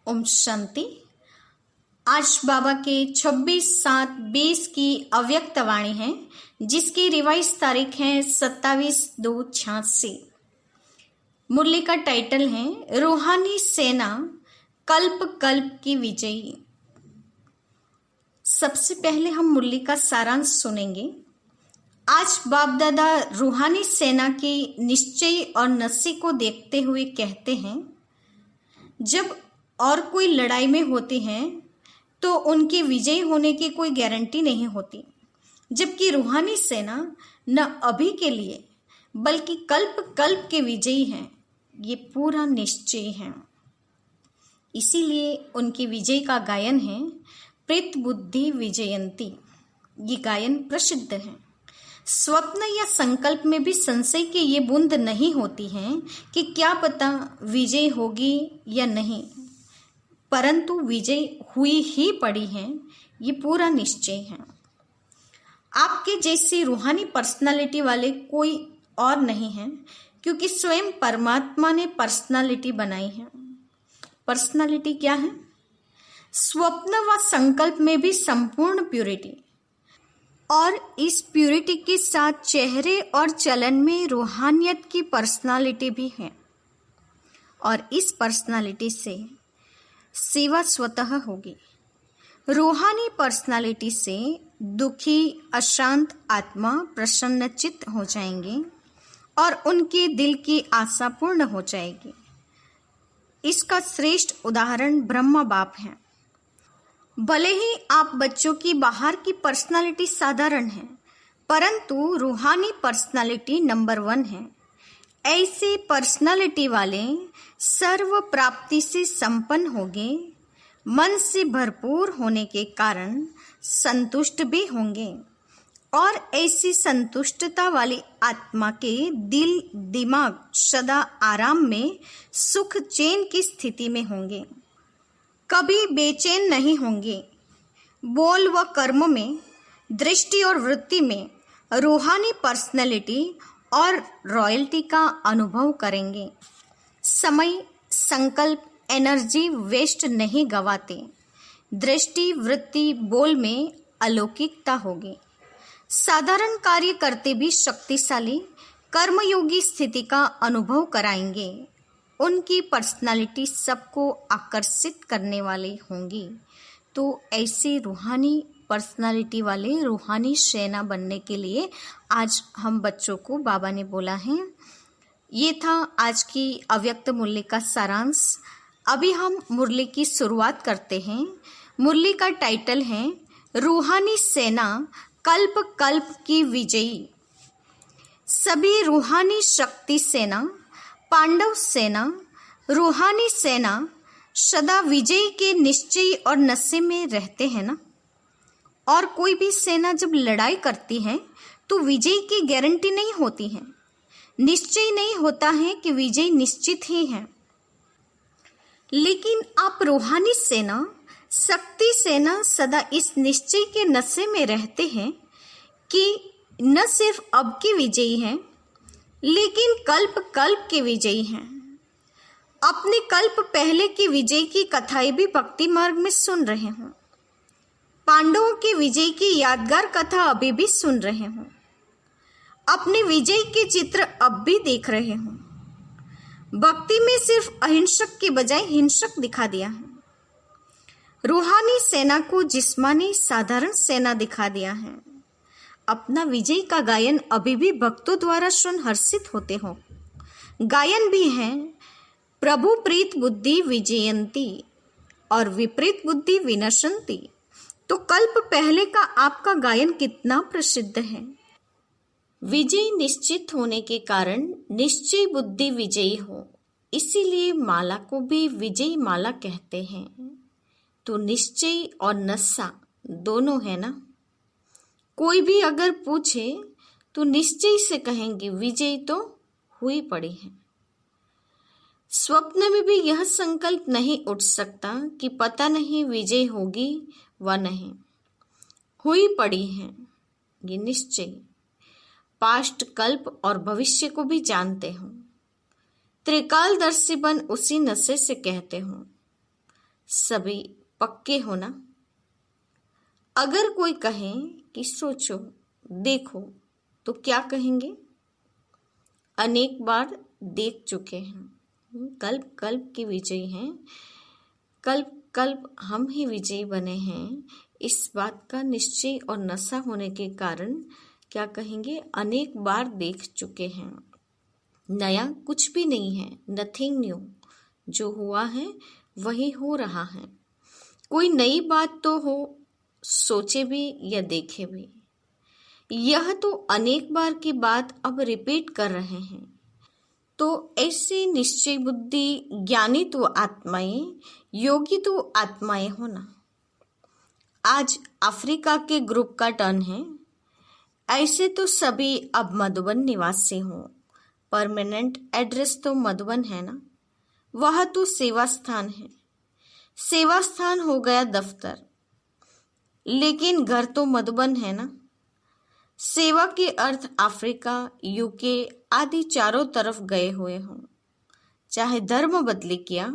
ओम शांति। आज बाबा के 26/7/20 की अव्यक्त वाणी है, जिसकी रिवाइज तारीख है 27/2/86। मुरली का टाइटल है रूहानी सेना कल्प कल्प की विजयी। सबसे पहले हम मुरली का सारांश सुनेंगे। आज बाप दादा रूहानी सेना की निश्चय और नसी को देखते हुए कहते हैं, जब और कोई लड़ाई में होती हैं तो उनके विजयी होने की कोई गारंटी नहीं होती, जबकि रूहानी सेना न अभी के लिए बल्कि कल्प कल्प के विजयी हैं, ये पूरा निश्चय है। इसीलिए उनकी विजय का गायन है प्रेत बुद्धि विजयंती। ये गायन प्रसिद्ध है। स्वप्न या संकल्प में भी संशय की ये बूंद नहीं होती है कि क्या पता विजय होगी या नहीं, परंतु विजय हुई ही पड़ी है, ये पूरा निश्चय है। आपके जैसी रूहानी पर्सनालिटी वाले कोई और नहीं है, क्योंकि स्वयं परमात्मा ने पर्सनालिटी बनाई है। पर्सनालिटी क्या है? स्वप्न व संकल्प में भी संपूर्ण प्यूरिटी, और इस प्यूरिटी के साथ चेहरे और चलन में रूहानियत की पर्सनालिटी भी है, और इस पर्सनालिटी से सेवा स्वतः होगी। रूहानी पर्सनालिटी से दुखी अशांत आत्मा प्रसन्नचित्त हो जाएंगे और उनके दिल की आशा पूर्ण हो जाएगी। इसका श्रेष्ठ उदाहरण ब्रह्मा बाप है। भले ही आप बच्चों की बाहर की पर्सनालिटी साधारण है, परंतु रूहानी पर्सनालिटी नंबर 1 है। ऐसे पर्सनालिटी वाले सर्व प्राप्ति से संपन्न होंगे, मन से भरपूर होने के कारण संतुष्ट भी होंगे, और ऐसी संतुष्टता वाली आत्मा के दिल दिमाग सदा आराम में सुख चैन की स्थिति में होंगे, कभी बेचैन नहीं होंगे। बोल व कर्म में, दृष्टि और वृत्ति में रूहानी पर्सनैलिटी और रॉयल्टी का अनुभव करेंगे। समय, संकल्प, एनर्जी वेस्ट नहीं गवाते। दृष्टि, वृत्ति, बोल में अलौकिकता होगी। साधारण कार्य करते भी शक्तिशाली कर्मयोगी स्थिति का अनुभव कराएंगे। उनकी पर्सनालिटी सबको आकर्षित करने वाली होंगी। तो ऐसे रूहानी पर्सनालिटी वाले रूहानी सेना बनने के लिए आज हम बच्चों को बाबा ने बोला है। ये था आज की अव्यक्त मुरली का सारांश। अभी हम मुरली की शुरुआत करते हैं। मुरली का टाइटल है रूहानी सेना कल्प कल्प की विजयी। सभी रूहानी शक्ति सेना, पांडव सेना, रूहानी सेना सदा विजय के निश्चय और नशे में रहते हैं ना। और कोई भी सेना जब लड़ाई करती है तो विजय की गारंटी नहीं होती है, निश्चय नहीं होता है कि विजय निश्चित ही है। लेकिन आप रूहानी सेना, शक्ति सेना सदा इस निश्चय के नशे में रहते हैं कि न सिर्फ अब की विजयी हैं, लेकिन कल्प कल्प के विजयी हैं। अपने कल्प पहले की विजय की कथाएं भी भक्ति मार्ग में सुन रहे हों। पांडवों की विजय की यादगार कथा अभी भी सुन रहे हों। अपने विजय के चित्र अब भी देख रहे हों। भक्ति में सिर्फ अहिंसक के बजाय हिंसक दिखा दिया है। रूहानी सेना को जिस्मानी साधारण सेना दिखा दिया है। अपना विजय का गायन अभी भी भक्तों द्वारा सुन हर्षित होते हो। गायन भी है प्रभु प्रीत बुद्धि विजयंती और विपरीत बुद्धि विनशंती। तो कल्प पहले का आपका गायन कितना प्रसिद्ध है। विजय निश्चित होने के कारण निश्चय बुद्धि विजयी हो, इसीलिए माला को भी विजय माला कहते हैं। तो निश्चय और नशा दोनों है ना। कोई भी अगर पूछे तो निश्चय से कहेंगे विजय तो हुई पड़ी है। स्वप्न में भी यह संकल्प नहीं उठ सकता कि पता नहीं विजय होगी व नहीं, हुई पड़ी है ये निश्चय। पास्ट, कल्प और भविष्य को भी जानते हो। त्रिकालदर्शी बन उसी नशे से कहते हो। सभी पक्के हो ना। अगर कोई कहे कि सोचो देखो तो क्या कहेंगे? अनेक बार देख चुके हैं, कल्प कल्प के विजयी हैं, कल्प कल्प हम ही विजयी बने हैं। इस बात का निश्चय और नशा होने के कारण क्या कहेंगे? अनेक बार देख चुके हैं। नया कुछ भी नहीं है, नथिंग न्यू। जो हुआ है वही हो रहा है। कोई नई बात तो हो, सोचे भी या देखे भी। यह तो अनेक बार की बात अब रिपीट कर रहे हैं। तो ऐसे निश्चय बुद्धि ज्ञानी तो आत्माएं, योगी तो आत्माएं होना। आज अफ्रीका के ग्रुप का टर्न है। ऐसे तो सभी अब मधुबन निवासी हों, परमानेंट एड्रेस तो मधुबन है ना। वह तो सेवा स्थान है, सेवा स्थान हो गया दफ्तर, लेकिन घर तो मधुबन है ना। सेवा के अर्थ अफ्रीका, यूके आदि चारों तरफ गए हुए हों। चाहे धर्म बदली किया,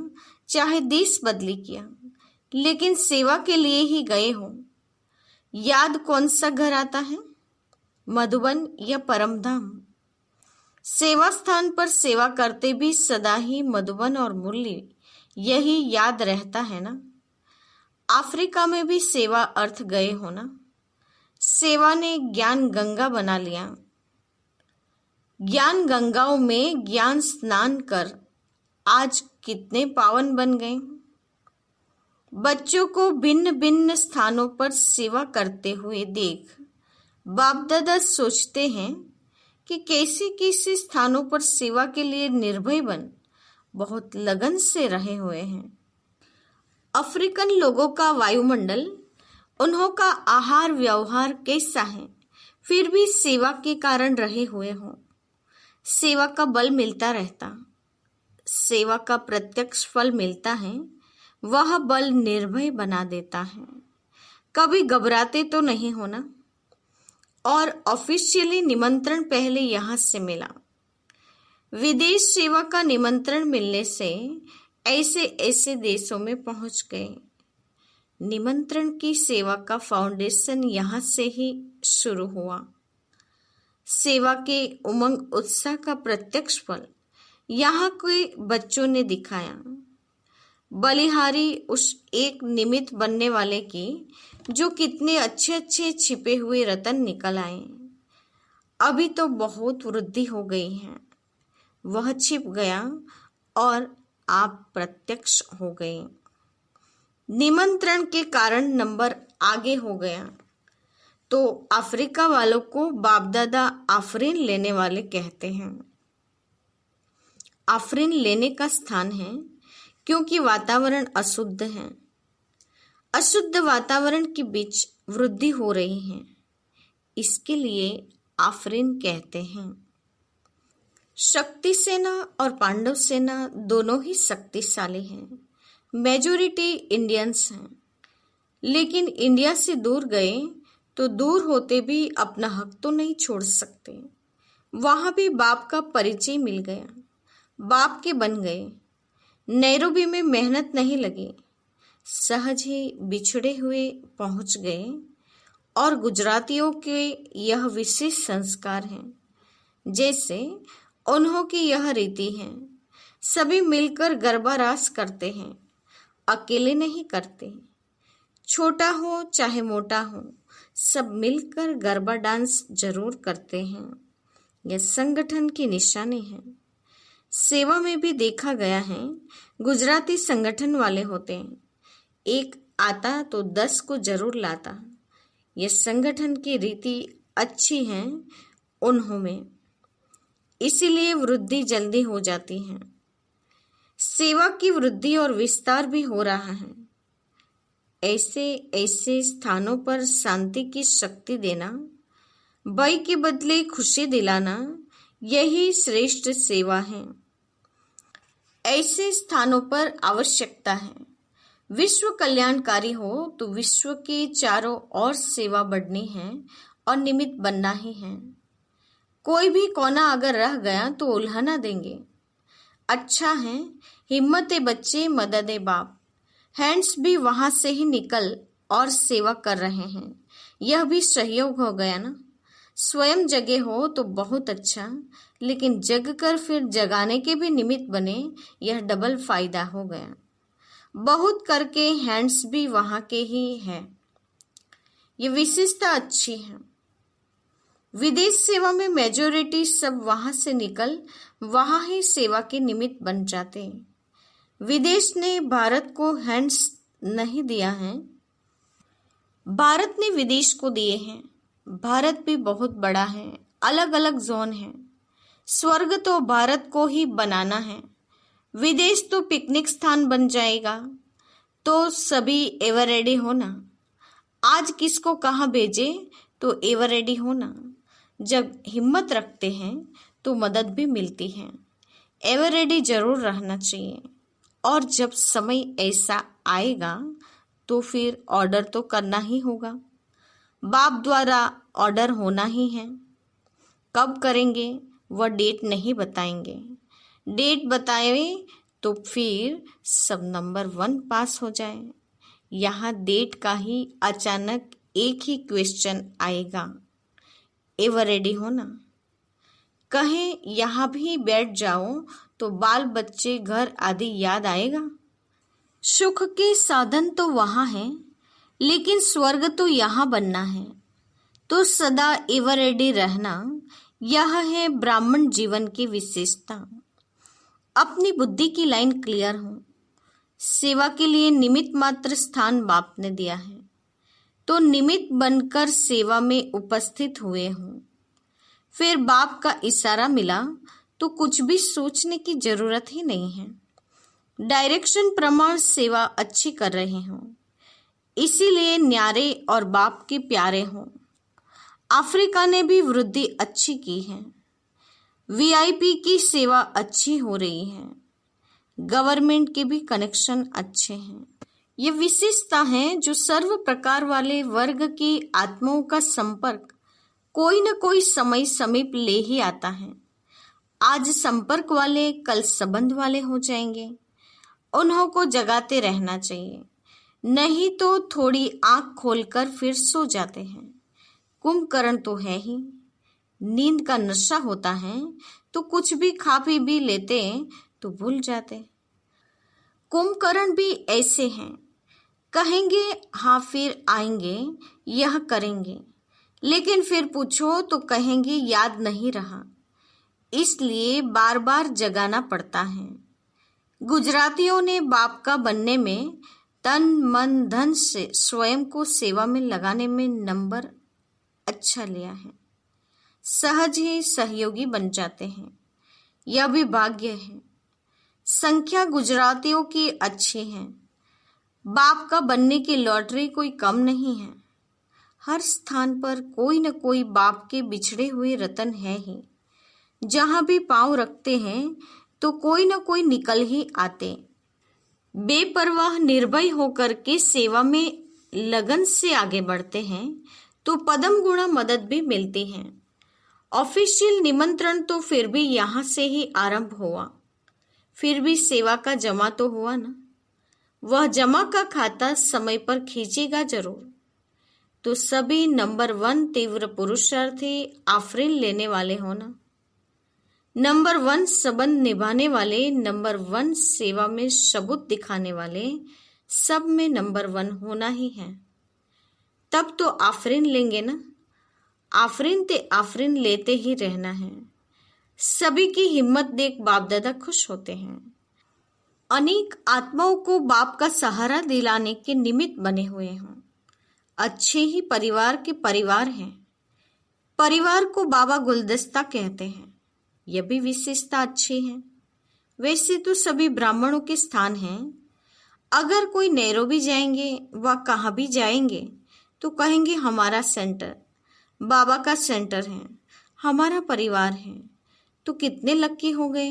चाहे देश बदली किया, लेकिन सेवा के लिए ही गए हों। याद कौन सा घर आता है? मधुबन या परमधाम। सेवा स्थान पर सेवा करते भी सदा ही मधुबन और मुरली यही याद रहता है ना। अफ्रीका में भी सेवा अर्थ गए हो ना। सेवा ने ज्ञान गंगा बना लिया। ज्ञान गंगाओं में ज्ञान स्नान कर आज कितने पावन बन गए। बच्चों को भिन्न भिन्न स्थानों पर सेवा करते हुए देख बाप दादा सोचते हैं कि कैसे कैसे स्थानों पर सेवा के लिए निर्भय बन बहुत लगन से रहे हुए हैं। अफ्रीकन लोगों का वायुमंडल, उन्हों का आहार व्यवहार कैसा है, फिर भी सेवा के कारण रहे हुए हों। सेवा का बल मिलता रहता, सेवा का प्रत्यक्ष फल मिलता है। वह बल निर्भय बना देता है। कभी घबराते तो नहीं होना। और ऑफिशियली निमंत्रण पहले यहाँ से मिला। विदेश सेवा का निमंत्रण मिलने से ऐसे ऐसे देशों में पहुंच गए। निमंत्रण की सेवा का फाउंडेशन यहाँ से ही शुरू हुआ। सेवा के उमंग उत्साह का प्रत्यक्ष फल यहाँ के बच्चों ने दिखाया। बलिहारी उस एक निमित्त बनने वाले की जो कितने अच्छे अच्छे छिपे हुए रतन निकल आए। अभी तो बहुत वृद्धि हो गई है। वह छिप गया और आप प्रत्यक्ष हो गए। निमंत्रण के कारण नंबर आगे हो गया। तो अफ्रीका वालों को बापदादा आफरीन लेने वाले कहते हैं। आफरीन लेने का स्थान है क्योंकि वातावरण अशुद्ध है। अशुद्ध वातावरण के बीच वृद्धि हो रही है, इसके लिए आफरीन कहते हैं। शक्ति सेना और पांडव सेना दोनों ही शक्तिशाली हैं। मेजॉरिटी इंडियंस हैं, लेकिन इंडिया से दूर गए तो दूर होते भी अपना हक तो नहीं छोड़ सकते। वहां भी बाप का परिचय मिल गया, बाप के बन गए। नैरोबी में मेहनत नहीं लगी, सहज ही बिछड़े हुए पहुंच गए। और गुजरातियों के यह विशेष संस्कार हैं, जैसे उन्हों की यह रीति है। सभी मिलकर गरबा रास करते हैं, अकेले नहीं करते। छोटा हो चाहे मोटा हो, सब मिलकर गरबा डांस जरूर करते हैं। यह संगठन की निशानी है। सेवा में भी देखा गया है, गुजराती संगठन वाले होते हैं। एक आता तो 10 को जरूर लाता। यह संगठन की रीति अच्छी है उन्हों में, इसीलिए वृद्धि जल्दी हो जाती है। सेवा की वृद्धि और विस्तार भी हो रहा है। ऐसे ऐसे स्थानों पर शांति की शक्ति देना, भय के बदले खुशी दिलाना, यही श्रेष्ठ सेवा है। ऐसे स्थानों पर आवश्यकता है। विश्व कल्याणकारी हो तो विश्व के चारों ओर सेवा बढ़नी है और निमित्त बनना ही है। कोई भी कोना अगर रह गया तो उल्हाना देंगे। अच्छा है, हिम्मत बच्चे मदद बाप। हैंड्स भी वहां से ही निकल और सेवा कर रहे हैं। यह भी सहयोग हो गया ना। स्वयं जगे हो तो बहुत अच्छा, लेकिन जग कर फिर जगाने के भी निमित्त बने, यह डबल फायदा हो गया। बहुत करके हैंड्स भी वहां के ही हैं। ये विशेषता अच्छी है। विदेश सेवा में मेजॉरिटी सब वहां से निकल वहां ही सेवा के निमित्त बन जाते हैं। विदेश ने भारत को हैंड्स नहीं दिया है, भारत ने विदेश को दिए हैं। भारत भी बहुत बड़ा है, अलग अलग जोन है। स्वर्ग तो भारत को ही बनाना है, विदेश तो पिकनिक स्थान बन जाएगा। तो सभी एवर रेडी होना। आज किसको कहाँ भेजे तो एवर रेडी होना। जब हिम्मत रखते हैं तो मदद भी मिलती है। एवर रेडी जरूर रहना चाहिए। और जब समय ऐसा आएगा तो फिर ऑर्डर तो करना ही होगा। बाप द्वारा ऑर्डर होना ही है। कब करेंगे वह डेट नहीं बताएंगे। डेट बताए तो फिर सब नंबर 1 पास हो जाए। यहाँ डेट का ही अचानक एक ही क्वेश्चन आएगा, एवर रेडी होना। कहें यहाँ भी बैठ जाओ तो बाल बच्चे घर आदि याद आएगा। सुख के साधन तो वहाँ हैं, लेकिन स्वर्ग तो यहाँ बनना है। तो सदा एवर रेडी रहना, यह है ब्राह्मण जीवन की विशेषता। अपनी बुद्धि की लाइन क्लियर हो। सेवा के लिए निमित्त मात्र स्थान बाप ने दिया है, तो निमित्त बनकर सेवा में उपस्थित हुए हों। फिर बाप का इशारा मिला तो कुछ भी सोचने की जरूरत ही नहीं है। डायरेक्शन प्रमाण सेवा अच्छी कर रहे हों, इसीलिए न्यारे और बाप के प्यारे हों। अफ्रीका ने भी वृद्धि अच्छी की है। वीआईपी की सेवा अच्छी हो रही है। गवर्नमेंट के भी कनेक्शन अच्छे हैं। ये विशेषता है जो सर्व प्रकार वाले वर्ग की आत्माओं का संपर्क कोई न कोई समय समीप ले ही आता है। आज संपर्क वाले कल संबंध वाले हो जाएंगे। उन्हों को जगाते रहना चाहिए, नहीं तो थोड़ी आंख खोलकर फिर सो जाते हैं। कुंभकर्ण तो है ही। नींद का नशा होता है तो कुछ भी खा पी भी लेते तो भूल जाते। कुंभकर्ण भी ऐसे हैं, कहेंगे हाँ फिर आएंगे, यह करेंगे, लेकिन फिर पूछो तो कहेंगे याद नहीं रहा। इसलिए बार बार जगाना पड़ता है। गुजरातियों ने बाप का बनने में तन मन धन से स्वयं को सेवा में लगाने में नंबर अच्छा लिया है। सहज ही सहयोगी बन जाते हैं, यह भी भाग्य है। संख्या गुजरातियों की अच्छी है। बाप का बनने की लॉटरी कोई कम नहीं है। हर स्थान पर कोई न कोई बाप के बिछड़े हुए रतन है ही। जहां भी पांव रखते हैं तो कोई न कोई निकल ही आते। बेपरवाह निर्भय होकर के सेवा में लगन से आगे बढ़ते हैं तो पदम गुणा मदद भी मिलती है। ऑफिशियल निमंत्रण तो फिर भी यहाँ से ही आरंभ हुआ, फिर भी सेवा का जमा तो हुआ ना। वह जमा का खाता समय पर खींचेगा जरूर। तो सभी नंबर 1 तीव्र पुरुषार्थी आफरीन लेने वाले हो ना। नंबर 1 संबंध निभाने वाले, नंबर 1 सेवा में सबूत दिखाने वाले, सब में नंबर 1 होना ही है। तब तो आफरीन लेंगे ना। आफरीन ते आफरीन लेते ही रहना है। सभी की हिम्मत देख बाप दादा खुश होते हैं। अनेक आत्माओं को बाप का सहारा दिलाने के निमित्त बने हुए हों। अच्छे ही परिवार के परिवार हैं। परिवार को बाबा गुलदस्ता कहते हैं, यह भी विशेषता अच्छी है। वैसे तो सभी ब्राह्मणों के स्थान हैं। अगर कोई नैरोबी जाएंगे व कहाँ भी जाएंगे तो कहेंगे हमारा सेंटर बाबा का सेंटर है, हमारा परिवार है। तो कितने लक्की हो गए।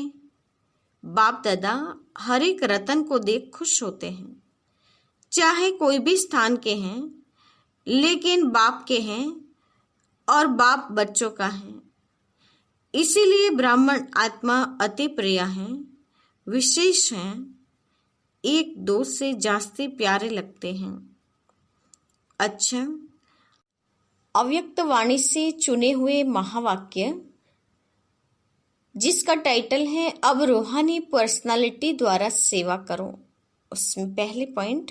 बाप दादा हर एक रतन को देख खुश होते हैं। चाहे कोई भी स्थान के हैं, लेकिन बाप के हैं और बाप बच्चों का है। इसीलिए ब्राह्मण आत्मा अति प्रिय है, विशेष है। एक दो से जास्ती प्यारे लगते हैं। अच्छा, अव्यक्त वाणी से चुने हुए महावाक्य, जिसका टाइटल है अब रूहानी पर्सनालिटी द्वारा सेवा करो। उसमें पहले पॉइंट,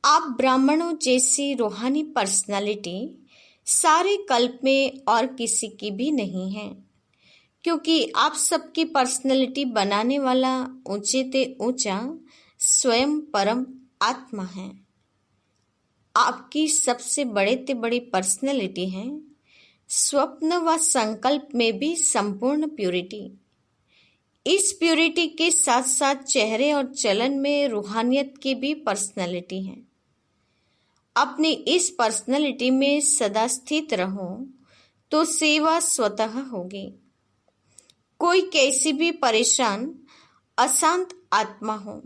आप ब्राह्मणों जैसी रूहानी पर्सनालिटी सारे कल्प में और किसी की भी नहीं है, क्योंकि आप सबकी पर्सनालिटी बनाने वाला ऊंचे ते ऊंचा स्वयं परम आत्मा है। आपकी सबसे बड़े ते बड़ी पर्सनालिटी है स्वप्न व संकल्प में भी संपूर्ण प्यूरिटी। इस प्यूरिटी के साथ साथ चेहरे और चलन में रूहानियत की भी पर्सनालिटी है। अपनी इस पर्सनालिटी में सदा स्थित रहो तो सेवा स्वतः होगी। कोई कैसी भी परेशान अशांत आत्मा हो,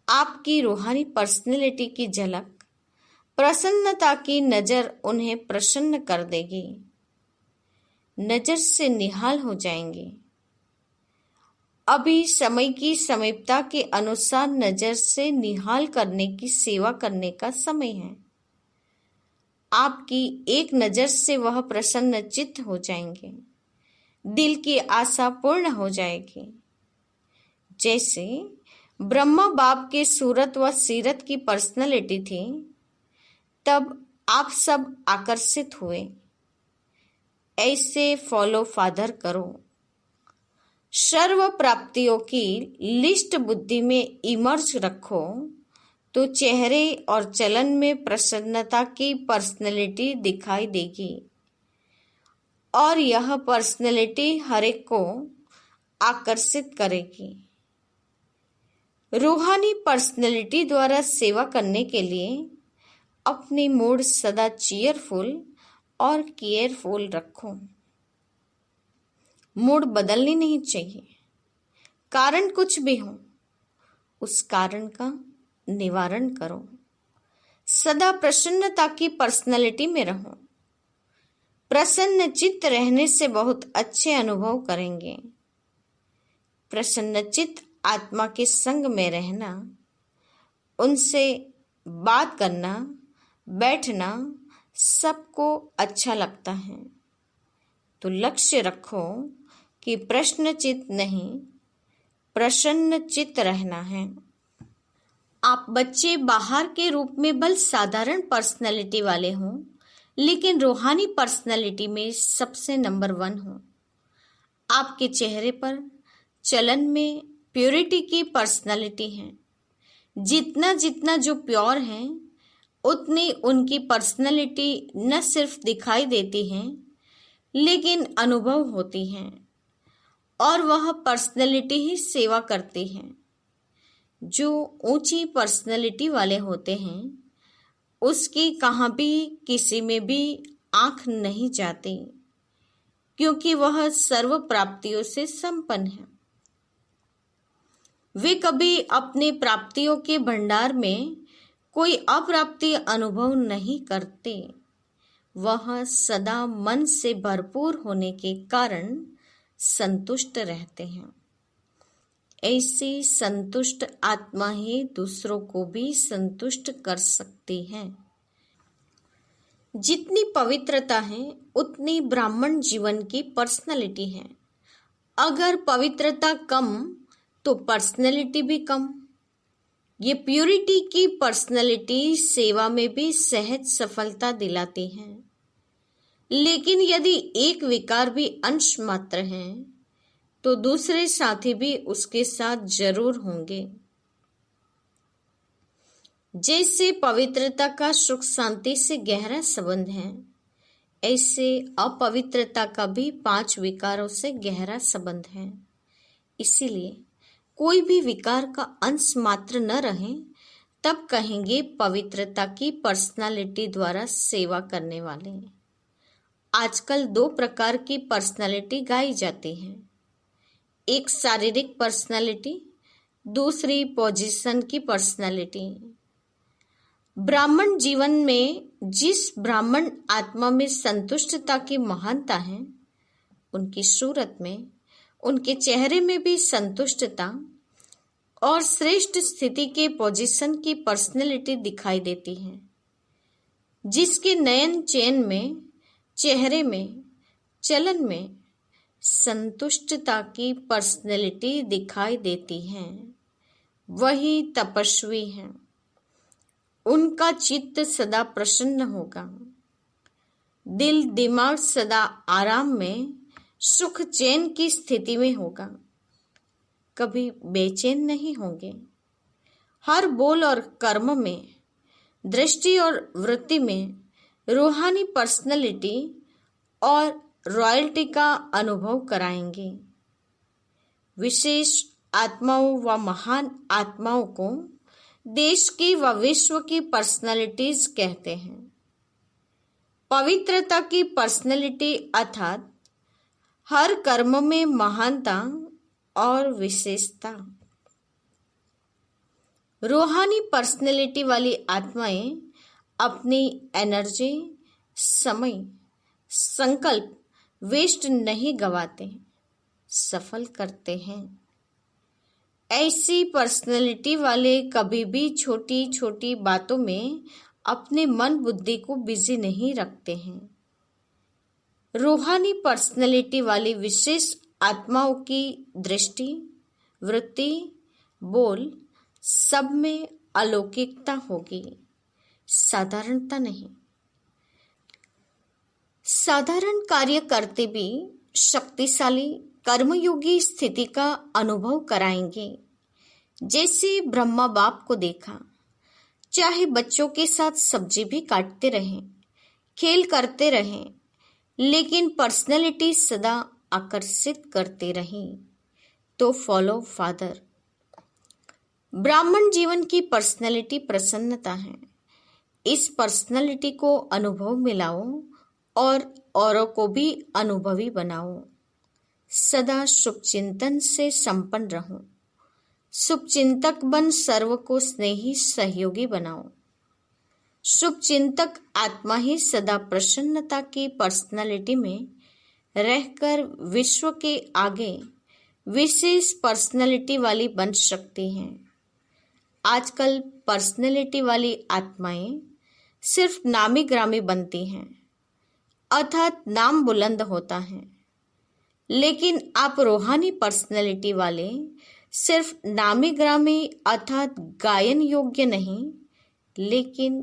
आपकी रूहानी पर्सनालिटी की झलक प्रसन्नता की नजर उन्हें प्रसन्न कर देगी, नजर से निहाल हो जाएंगे। अभी समय की समीपता के अनुसार नजर से निहाल करने की सेवा करने का समय है। आपकी एक नजर से वह प्रसन्न चित्त हो जाएंगे, दिल की आशा पूर्ण हो जाएगी। जैसे ब्रह्मा बाप के सूरत व सीरत की पर्सनालिटी थी, तब आप सब आकर्षित हुए। ऐसे फॉलो फादर करो। सर्व प्राप्तियों की लिस्ट बुद्धि में इमर्ज रखो तो चेहरे और चलन में प्रसन्नता की पर्सनैलिटी दिखाई देगी और यह पर्सनैलिटी हर एक को आकर्षित करेगी। रूहानी पर्सनैलिटी द्वारा सेवा करने के लिए अपनी मूड सदा चीयरफुल और केयरफुल रखो। मूड बदलनी नहीं चाहिए। कारण कुछ भी हो, उस कारण का निवारण करो। सदा प्रसन्नता की पर्सनैलिटी में रहो। प्रसन्न चित्त रहने से बहुत अच्छे अनुभव करेंगे। प्रसन्न चित्त आत्मा के संग में रहना, उनसे बात करना, बैठना सबको अच्छा लगता है। तो लक्ष्य रखो कि प्रश्न चित्त नहीं, प्रसन्न चित्त रहना है। आप बच्चे बाहर के रूप में बल साधारण पर्सनैलिटी वाले हों, लेकिन रूहानी पर्सनैलिटी में सबसे नंबर 1 हो। आपके चेहरे पर, चलन में प्योरिटी की पर्सनैलिटी है। जितना जितना जो प्योर हैं, उतनी उनकी पर्सनैलिटी न सिर्फ दिखाई देती है, लेकिन अनुभव होती हैं और वह पर्सनैलिटी ही सेवा करती है। जो ऊंची पर्सनैलिटी वाले होते हैं, उसकी कहाँ भी किसी में भी आंख नहीं जाती, क्योंकि वह सर्व प्राप्तियों से संपन्न है। वे कभी अपने प्राप्तियों के भंडार में कोई अप्राप्ति अनुभव नहीं करते। वह सदा मन से भरपूर होने के कारण संतुष्ट रहते हैं। ऐसी संतुष्ट आत्मा ही दूसरों को भी संतुष्ट कर सकती है। जितनी पवित्रता है, उतनी ब्राह्मण जीवन की पर्सनैलिटी है। अगर पवित्रता कम तो पर्सनैलिटी भी कम। ये प्यूरिटी की पर्सनैलिटी सेवा में भी सहज सफलता दिलाती है। लेकिन यदि एक विकार भी अंश मात्र है, तो दूसरे साथी भी उसके साथ जरूर होंगे। जैसे पवित्रता का सुख शांति से गहरा संबंध है, ऐसे अपवित्रता का भी 5 विकारों से गहरा संबंध है। इसीलिए कोई भी विकार का अंश मात्र न रहे, तब कहेंगे पवित्रता की पर्सनालिटी द्वारा सेवा करने वाले। आजकल 2 प्रकार की पर्सनालिटी गाई जाती है। एक शारीरिक पर्सनालिटी, दूसरी पोजीशन की पर्सनालिटी। ब्राह्मण जीवन में जिस ब्राह्मण आत्मा में संतुष्टता की महानता है, उनकी सूरत में, उनके चेहरे में भी संतुष्टता और श्रेष्ठ स्थिति के पोजीशन की पर्सनैलिटी दिखाई देती है, जिसके नयन चैन में, चेहरे में, चलन में संतुष्टता की पर्सनैलिटी दिखाई देती है, वही तपस्वी हैं। उनका चित्त सदा प्रसन्न होगा, दिल दिमाग सदा आराम में, सुख चैन की स्थिति में होगा, कभी बेचैन नहीं होंगे। हर बोल और कर्म में, दृष्टि और वृत्ति में रूहानी पर्सनैलिटी और रॉयल्टी का अनुभव कराएंगे। विशेष आत्माओं व महान आत्माओं को देश की व विश्व की पर्सनैलिटीज कहते हैं। पवित्रता की पर्सनैलिटी अर्थात हर कर्म में महानता और विशेषता। रूहानी पर्सनैलिटी वाली आत्माएं अपनी एनर्जी, समय, संकल्प वेस्ट नहीं गवाते, सफल करते हैं। ऐसी पर्सनैलिटी वाले कभी भी छोटी छोटी बातों में अपने मन बुद्धि को बिजी नहीं रखते हैं। रूहानी पर्सनैलिटी वाली विशेष आत्माओं की दृष्टि, वृत्ति, बोल सब में अलौकिकता होगी, साधारणता नहीं। साधारण कार्य करते भी शक्तिशाली कर्मयोगी स्थिति का अनुभव कराएंगे। जैसे ब्रह्मा बाप को देखा, चाहे बच्चों के साथ सब्जी भी काटते रहें, खेल करते रहें, लेकिन पर्सनैलिटी सदा आकर्षित करते रही, तो फॉलो फादर। ब्राह्मण जीवन की पर्सनैलिटी प्रसन्नता है। इस पर्सनैलिटी को अनुभव मिलाओ और औरों को भी अनुभवी बनाओ। सदा शुभचिंतन से संपन्न रहो। शुभचिंतक बन सर्व को स्नेही सहयोगी बनाओ। शुभचिंतक आत्मा ही सदा प्रसन्नता की पर्सनैलिटी में रहकर विश्व के आगे विशेष पर्सनैलिटी वाली बन सकती हैं। आजकल पर्सनैलिटी वाली आत्माएं सिर्फ नामी ग्रामी बनती हैं, अर्थात नाम बुलंद होता है, लेकिन आप रूहानी पर्सनैलिटी वाले सिर्फ नामी ग्रामी अर्थात गायन योग्य नहीं, लेकिन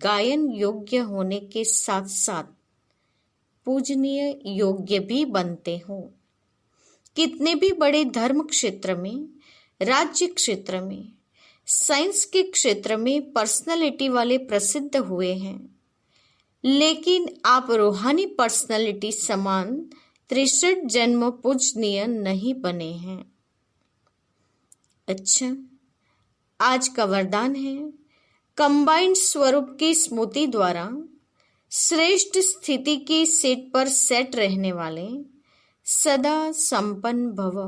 गायन योग्य होने के साथ साथ पूजनीय योग्य भी बनते हो। कितने भी बड़े धर्म क्षेत्र में, राज्य क्षेत्र में, साइंस के क्षेत्र में पर्सनैलिटी वाले प्रसिद्ध हुए हैं, लेकिन आप रूहानी पर्सनैलिटी समान 63 जन्म पूजनीय नहीं बने हैं। अच्छा, आज का वरदान है कंबाइंड स्वरूप की स्मृति द्वारा श्रेष्ठ स्थिति की सीट पर सेट रहने वाले सदा संपन्न भव।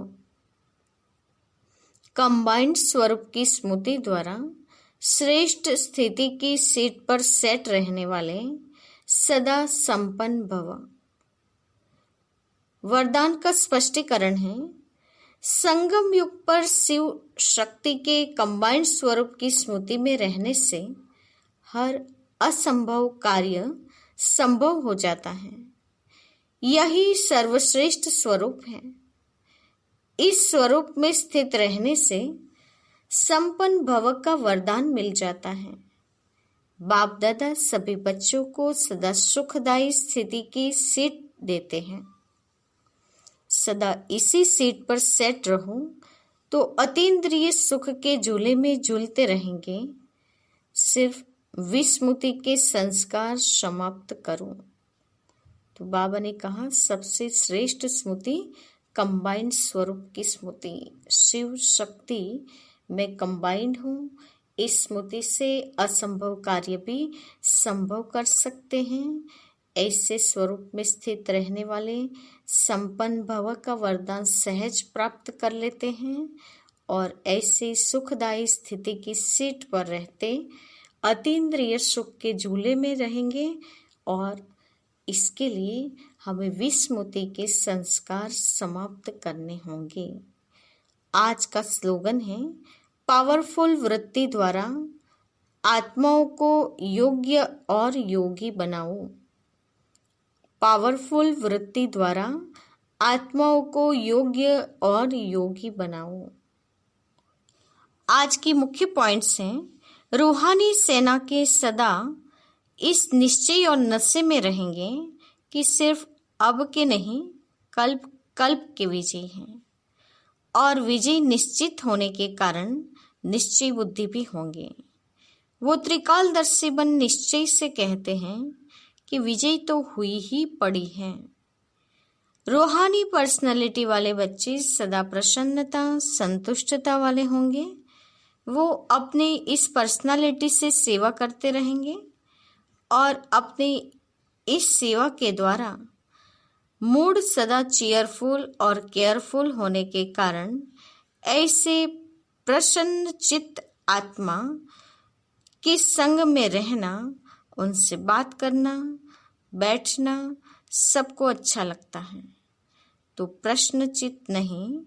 कंबाइंड स्वरूप की स्मृति द्वारा श्रेष्ठ स्थिति की सीट पर सेट रहने वाले सदा संपन्न भव। वरदान का स्पष्टीकरण है, संगम युग पर शिव शक्ति के कंबाइंड स्वरूप की स्मृति में रहने से हर असंभव कार्य संभव हो जाता है। यही सर्वश्रेष्ठ स्वरूप है। इस स्वरूप में स्थित रहने से संपन्न भव का वरदान मिल जाता है। बाप दादा सभी बच्चों को सदा सुखदायी स्थिति की सीट देते हैं। सदा इसी सीट पर सेट रहो तो अतीन्द्रिय सुख के झूले में झूलते रहेंगे। सिर्फ विस्मृति के संस्कार समाप्त करो। तो बाबा ने कहा, सबसे श्रेष्ठ स्मृति कंबाइंड स्वरूप की स्मृति। शिव शक्ति में कंबाइंड हूँ। इस स्मृति से असंभव कार्य भी संभव कर सकते हैं। ऐसे स्वरूप में स्थित रहने वाले संपन्न भव का वरदान सहज प्राप्त कर लेते हैं और ऐसे सुखदायी स्थिति की सीट पर रहते अतीन्द्रिय सुख के झूले में रहेंगे। और इसके लिए हमें विस्मृति के संस्कार समाप्त करने होंगे। आज का स्लोगन है, पावरफुल वृत्ति द्वारा आत्माओं को योग्य और योगी बनाओ। पावरफुल वृत्ति द्वारा आत्माओं को योग्य और योगी बनाओ। आज की मुख्य पॉइंट्स हैं। रूहानी सेना के सदा इस निश्चय और नशे में रहेंगे कि सिर्फ अब के नहीं, कल्प के विजयी हैं, और विजय निश्चित होने के कारण निश्चय बुद्धि भी होंगे। वो त्रिकालदर्शी बन निश्चय से कहते हैं कि विजय तो हुई ही पड़ी है। रूहानी पर्सनालिटी वाले बच्चे सदा प्रसन्नता, संतुष्टता वाले होंगे। वो अपने इस पर्सनालिटी से सेवा करते रहेंगे और अपने इस सेवा के द्वारा मूड सदा चीयरफुल और केयरफुल होने के कारण ऐसे प्रसन्न चित्त आत्मा के संग में रहना, उनसे बात करना, बैठना सबको अच्छा लगता है। तो प्रश्न चित्त नहीं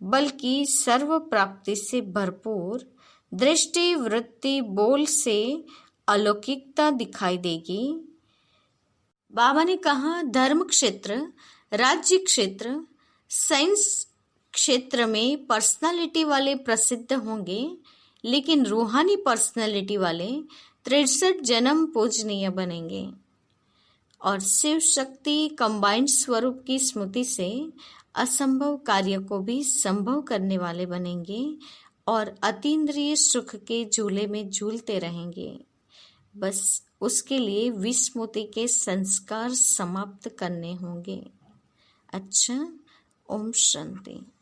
बल्कि सर्व प्राप्ति से भरपूर दृष्टि, वृत्ति, बोल से अलौकिकता दिखाई देगी। बाबा ने कहा धर्म क्षेत्र, राज्य क्षेत्र, साइंस क्षेत्र में पर्सनालिटी वाले प्रसिद्ध होंगे, लेकिन रूहानी पर्सनालिटी वाले 63 जन्म पूजनीय बनेंगे और शिव शक्ति कंबाइंड स्वरूप की स्मृति से असंभव कार्य को भी संभव करने वाले बनेंगे और अतीन्द्रिय सुख के झूले में झूलते रहेंगे। बस उसके लिए विस्मृति के संस्कार समाप्त करने होंगे। अच्छा, ओम शांति।